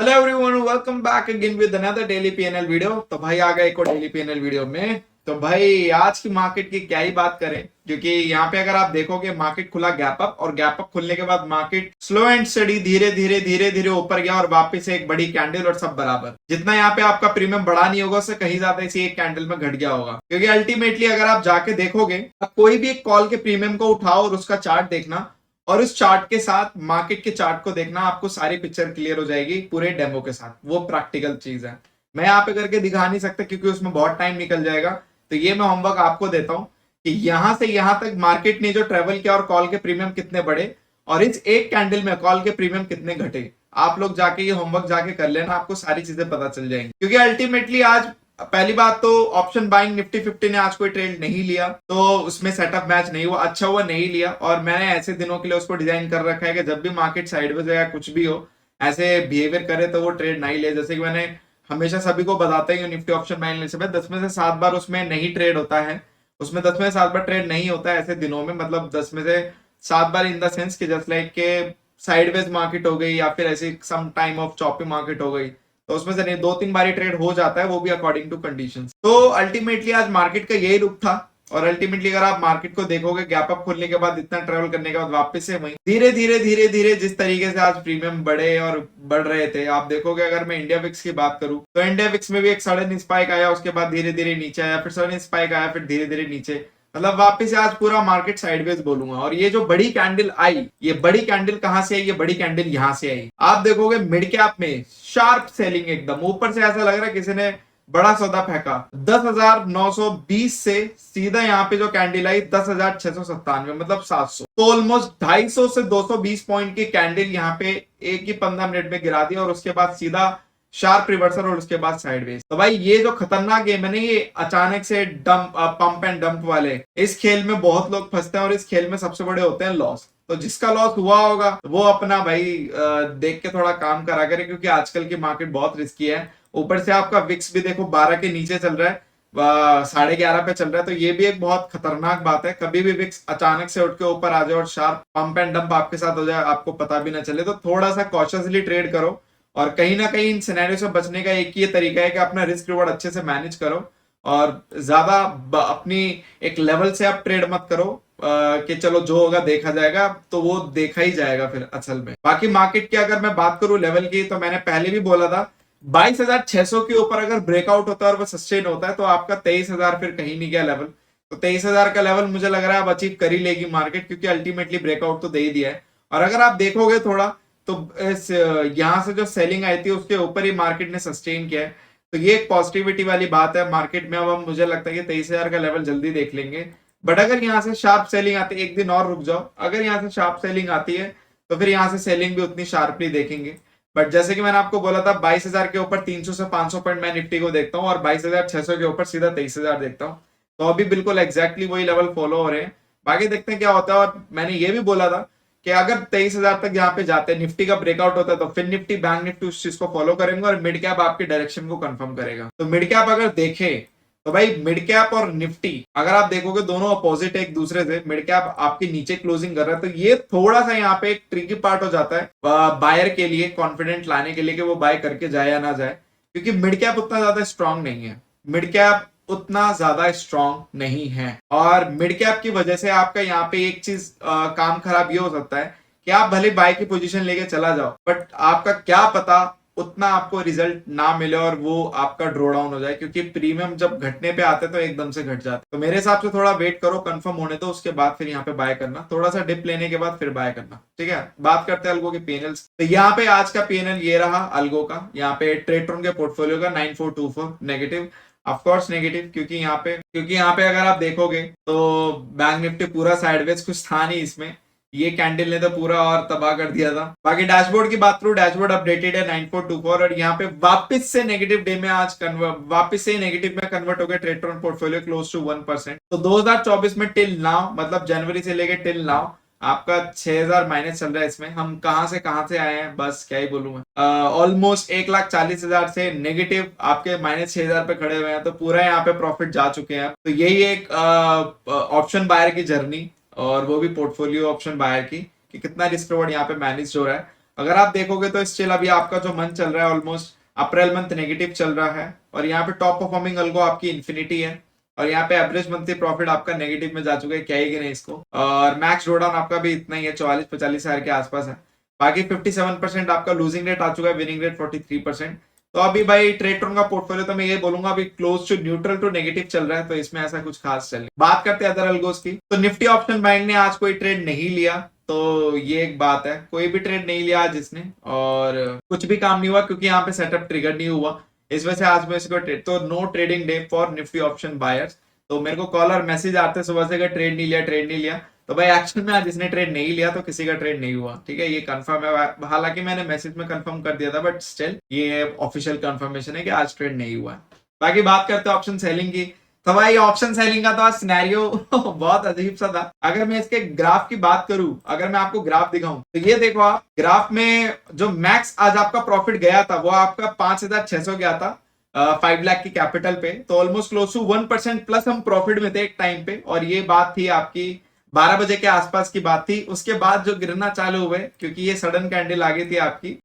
Hello everyone, welcome back again with another daily PNL video. तो भाई आ गए एक और डेली पीएनएल वीडियो में। तो भाई आज की मार्केट की क्या ही बात करें, क्योंकि यहाँ पे अगर आप देखोगे मार्केट खुला गैप अप, और गैप अप खुलने के बाद मार्केट स्लो एंड स्टडी धीरे धीरे धीरे धीरे ऊपर गया और वापस से एक बड़ी कैंडल और सब बराबर। जितना यहाँ पे आपका प्रीमियम बढ़ा नहीं होगा उससे कहीं ज्यादा इसी एक कैंडल में घट गया होगा, क्योंकि अल्टीमेटली अगर आप जाके देखोगे, आप कोई भी एक कॉल के प्रीमियम को उठाओ और उसका चार्ट देखना, और उस चार्ट के साथ मार्केट के चार्ट को देखना, आपको सारी पिक्चर क्लियर हो जाएगी पूरे डेमो के साथ। वो प्रैक्टिकल चीज है, मैं यहाँ पे करके दिखा नहीं सकता क्योंकि उसमें बहुत टाइम निकल जाएगा। तो ये मैं होमवर्क आपको देता हूं कि यहां से यहां तक मार्केट ने जो ट्रेवल किया और कॉल के प्रीमियम कितने बढ़े और इस एक कैंडल में कॉल के प्रीमियम कितने घटे, आप लोग जाके ये होमवर्क जाके कर लेना, आपको सारी चीजें पता चल जाएंगी। क्योंकि अल्टीमेटली आज पहली बात तो ऑप्शन बाइंग निफ्टी 50 ने आज कोई ट्रेड नहीं लिया, तो उसमें सेटअप मैच नहीं हुआ, अच्छा हुआ नहीं लिया। और मैंने ऐसे दिनों के लिए उसको डिजाइन कर रखा है कि जब भी मार्केट साइडवेज या कुछ भी हो ऐसे बिहेवियर करे तो वो ट्रेड नहीं ले। जैसे कि मैंने हमेशा सभी को बताता ही निफ्टी ऑप्शन बाइंग लेने से 10 में से 7 बार उसमें नहीं ट्रेड होता है, उसमें 10 में से 7 बार ट्रेड नहीं होता है ऐसे दिनों में। मतलब 10 में से 7 बार इन द सेंस कि जस्ट लाइक के साइडवेज मार्केट हो गई या फिर ऐसी some time of choppy market हो गई, तो उसमें से नहीं 2-3 बारी ट्रेड हो जाता है, वो भी अकॉर्डिंग टू कंडीशंस। तो अल्टीमेटली आज मार्केट का यही रुख था। और अल्टीमेटली अगर आप मार्केट को देखोगे गैप अप खोलने के बाद इतना ट्रेवल करने के बाद वापस से वहीं धीरे धीरे धीरे धीरे जिस तरीके से आज प्रीमियम बढ़े और बढ़ रहे थे, आप देखोगे अगर मैं इंडिया विक्स की बात करूं तो इंडिया विक्स में भी एक सडन स्पाइक आया, उसके बाद धीरे धीरे नीचे आया, फिर सडन स्पाइक आया, फिर धीरे धीरे नीचे। मतलब वापस से आज पूरा मार्केट साइडवेज बोलूंगा। और ये जो बड़ी कैंडल आई, ये बड़ी कैंडल कहां से आई? ये बड़ी कैंडल यहां से आई। आप देखोगे मिड कैप में शार्प सेलिंग, एकदम ऊपर से ऐसा लग रहा है किसी ने बड़ा सौदा फेंका। 10,920 से सीधा यहाँ पे जो कैंडल आई 10,697, मतलब 700। तो ऑलमोस्ट 250 से 220 पॉइंट की कैंडल यहाँ पे एक ही 15 मिनट में गिरा दी, और उसके बाद सीधा शार्प रिवर्सल और उसके बाद साइडवेज। तो भाई ये जो खतरनाक गेम है ना, ये अचानक से डंप पंप एंड डंप वाले, इस खेल में बहुत लोग फंसते हैं और इस खेल में सबसे बड़े होते हैं लॉस। तो जिसका लॉस हुआ होगा वो अपना भाई देख के थोड़ा काम करा करे, क्योंकि आजकल की मार्केट बहुत रिस्की है। ऊपर से आपका विक्स भी देखो 12 के नीचे चल रहा है, 11:30 पे चल रहा है, तो ये भी एक बहुत खतरनाक बात है। कभी भी विक्स अचानक से उठ के ऊपर आ जाए और शार्प पंप एंड डंप आपके साथ हो जाए, आपको पता भी ना चले। तो थोड़ा सा कॉशियसली ट्रेड करो, और कहीं ना कहीं इन सिनेरियो से बचने का एक ही तरीका है कि अपना रिस्क रिवॉर्ड अच्छे से मैनेज करो, और ज्यादा अपनी एक लेवल से आप ट्रेड मत करो कि चलो जो होगा देखा जाएगा, तो वो देखा ही जाएगा फिर असल में। बाकी मार्केट की अगर मैं बात करूं लेवल की, तो मैंने पहले भी बोला था 22,600 के ऊपर अगर ब्रेकआउट होता है और वो सस्टेन होता है तो आपका 23,000 फिर कहीं नहीं गया लेवल। तो 23,000 का लेवल मुझे लग रहा है अब अचीव कर ही लेगी मार्केट, क्योंकि अल्टीमेटली ब्रेकआउट तो दे ही दिया है। और अगर आप देखोगे थोड़ा, तो यहां से जो सेलिंग आई थी उसके ऊपर ही मार्केट ने सस्टेन किया है, तो ये एक पॉजिटिविटी वाली बात है मार्केट में। अब हम मुझे लगता है कि 23,000 का लेवल जल्दी देख लेंगे। बट अगर यहाँ से शार्प सेलिंग आती है, एक दिन और रुक जाओ, अगर यहाँ से शार्प सेलिंग आती है तो फिर यहाँ से सेलिंग भी उतनी शार्पली देखेंगे। बट जैसे कि मैंने आपको बोला था 22,000 के ऊपर 300 से 500 पॉइंट मैं निफ्टी को देखता हूँ, और 22,600 के ऊपर सीधा 23,000 देखता हूँ। तो अभी बिल्कुल एग्जैक्टली वही लेवल फॉलो हो रहे हैं। बाकी देखते हैं क्या होता है। और मैंने ये भी बोला था कि अगर 23,000 तक यहाँ पे जाते हैं, निफ्टी का ब्रेकआउट होता है, तो फिर निफ्टी बैंक निफ्टी उस चीज को फॉलो करेंगे और मिड कैप आपकी डायरेक्शन को कंफर्म करेगा। तो मिड कैप अगर देखें तो भाई मिड कैप और निफ्टी अगर आप देखोगे दोनों अपोजिट है एक दूसरे से। मिड कैप आपके नीचे क्लोजिंग कर रहा है, तो ये थोड़ा सा यहाँ पे एक ट्रिकी पार्ट हो जाता है बायर के लिए, कॉन्फिडेंट लाने के लिए कि वो बाय करके जाए या ना जाए, क्योंकि मिड कैप उतना ज्यादा स्ट्रांग नहीं है। मिड कैप उतना ज्यादा स्ट्रांग नहीं है, और मिड कैप की वजह से आपका यहाँ पे एक चीज काम खराब ये हो सकता है कि आप भले बाय की पोजीशन लेके चला जाओ, बट आपका क्या पता उतना आपको रिजल्ट ना मिले और वो आपका ड्रॉ डाउन हो जाए, क्योंकि प्रीमियम जब घटने पे आते हैं तो एकदम से घट जाते। तो मेरे हिसाब से थोड़ा वेट करो, कंफर्म होने दो, उसके बाद फिर यहाँ पे बाय करना, थोड़ा सा डिप लेने के बाद फिर बाय करना। ठीक है, बात करते हैं अल्गो के पीएनएल। तो यहाँ पे आज का पीएनएल ये रहा अल्गो का। यहाँ पे ट्रेटोन के पोर्टफोलियो का 9424 नेगेटिव, ऑफकोर्स नेगेटिव, क्योंकि यहाँ पे अगर आप देखोगे तो बैंक निफ्टी पूरा साइडवेज, कुछ था नहीं इसमें, ये कैंडल ने तो पूरा और तबाह कर दिया था। बाकी डैशबोर्ड की बात करूं, डैशबोर्ड अपडेटेड है 9424, और यहाँ पे वापस से नेगेटिव डे में आज वापस से नेगेटिव में कन्वर्ट हो गया ट्रेटोन पोर्टफोलियो क्लोज टू 1%। तो 2024 में टिल नाउ, मतलब जनवरी से लेके टिल नाउ आपका 6,000 माइनस चल रहा है। इसमें हम कहां से आए हैं, बस क्या ही बोलूं मैं। ऑलमोस्ट 1,40,000 से नेगेटिव आपके -6,000 पे खड़े हुए हैं, तो पूरा यहाँ पे प्रॉफिट जा चुके हैं। तो यही एक ऑप्शन बायर की जर्नी, और वो भी पोर्टफोलियो ऑप्शन बायर की, कि कितना रिस्क रिवॉर्ड यहाँ पे मैनेज हो रहा है। अगर आप देखोगे तो स्टिल अभी आपका जो मंथ चल रहा है ऑलमोस्ट अप्रैल मंथ नेगेटिव चल रहा है, और यहाँ पे टॉप परफॉर्मिंग अल्गो आपकी इन्फिनिटी है, और यहाँ पे एवरेज मंथली प्रॉफिट आपका नेगेटिव में जा चुका है, क्या ही गिने इसको। और मैक्स ड्रॉडाउन आपका भी इतना ही है, 44-45 हजार के आसपास है। बाकी 57% आपका लूजिंग रेट आ चुका है, विनिंग रेट 43%। तो अभी भाई ट्रेडर का पोर्टफोलियो तो मैं ये बोलूंगा अभी close to neutral to negative चल रहा है, तो इसमें ऐसा कुछ खास चल नहीं। बात करते हैं अदर अल्गोस की, तो निफ्टी ऑप्शन बाइंग ने आज कोई ट्रेड नहीं लिया, तो ये एक बात है, कोई भी ट्रेड नहीं लिया आज इसने, और कुछ भी काम नहीं हुआ क्योंकि यहाँ पे सेटअप ट्रिगर नहीं हुआ, इस वजह से आज मैं इसको ट्रेड, तो no trading day for Nifty option buyers. तो मेरे को कॉल और मैसेज आते सुबह से ट्रेड नहीं लिया, ट्रेड नहीं लिया, तो भाई एक्चुअल में आज इसने ट्रेड नहीं लिया, तो किसी का ट्रेड नहीं हुआ, ठीक है, ये कंफर्म है। हालांकि मैंने मैसेज में कंफर्म कर दिया था, बट स्टिल ये ऑफिशियल कंफर्मेशन है कि आज ट्रेड नहीं हुआ है। बाकी बात करते हैं ऑप्शन सेलिंग की, तो भाई ऑप्शन सेलिंग का तो आज सिनेरियो बहुत अजीब सा था। अगर मैं इसके ग्राफ की बात करूं, अगर मैं आपको ग्राफ दिखाऊं, तो ये देखो आप, ग्राफ में जो मैक्स आज आपका प्रॉफिट गया था वो आपका 5,600 गया था 5 लाख की कैपिटल पे, तो ऑलमोस्ट क्लोज टू 1% प्लस हम प्रॉफिट में थे एक टाइम पे, और ये बात थी आपकी 12 बजे के आसपास की बात थी। उसके बाद जो गिरना चालू हुए, क्योंकि ये सडन कैंडल आ गई थी आपकी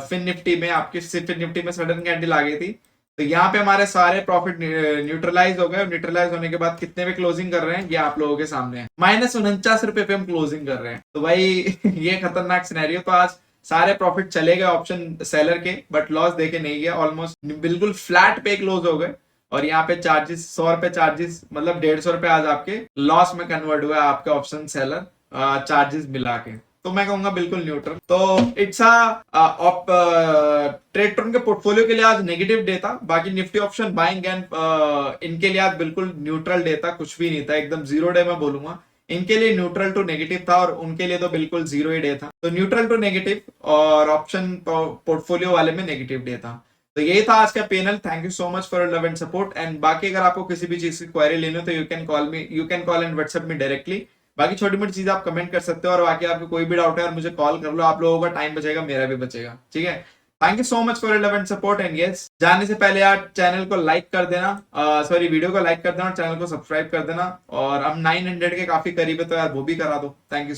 फिन निफ्टी में, आपकी फिन निफ्टी में सडन कैंडल आ गई थी, तो यहाँ पे हमारे सारे प्रॉफिट न्यूट्रलाइज हो गए। न्यूट्रलाइज होने के बाद कितने पे क्लोजिंग कर रहे हैं ये आप लोगों के सामने है, -49 रुपए पे हम क्लोजिंग कर रहे हैं। तो भाई ये खतरनाक सिनेरियो, तो आज सारे प्रॉफिट चले गए ऑप्शन सेलर के, बट लॉस देके नहीं गया, ऑलमोस्ट बिल्कुल फ्लैट पे क्लोज हो गए। और यहाँ पे चार्जेस 100 रुपए चार्जेस, मतलब 150 रुपए आज आपके लॉस में कन्वर्ट हुआ आपके ऑप्शन सेलर चार्जेस मिला के, तो मैं कहूंगा बिल्कुल न्यूट्रल। तो इट्स ट्रेड के पोर्टफोलियो के लिए आज नेगेटिव डे था। बाकी निफ्टी ऑप्शन बाइंग एंड इनके लिए आज बिल्कुल न्यूट्रल डे था, कुछ भी नहीं था, एकदम जीरो डे मैं बोलूंगा। इनके लिए न्यूट्रल टू नेगेटिव था, और उनके लिए तो बिल्कुल जीरो ही डे था, तो न्यूट्रल टू नेगेटिव, और ऑप्शन पोर्टफोलियो वाले में नेगेटिव डे था। तो यही था आज का panel. Thank you so much for love and support, and बाकी अगर आपको किसी भी चीज की क्वेरी लेनी हो तो you can call me, you can call and WhatsApp me directly. बाकी छोटी मोटी चीज आप कमेंट कर सकते हो, और बाकी आपको कोई भी डाउट है और मुझे कॉल कर लो, आप लोगों का टाइम बचेगा, मेरा भी बचेगा, ठीक है। Thank you so much for love and support, and yes, जाने से पहले यार चैनल को लाइक कर देना, सॉरी वीडियो को लाइक कर देना, और चैनल को सब्सक्राइब कर देना, और हम 900 के काफी करीब है, तो यार वो भी करा दो। Thank you.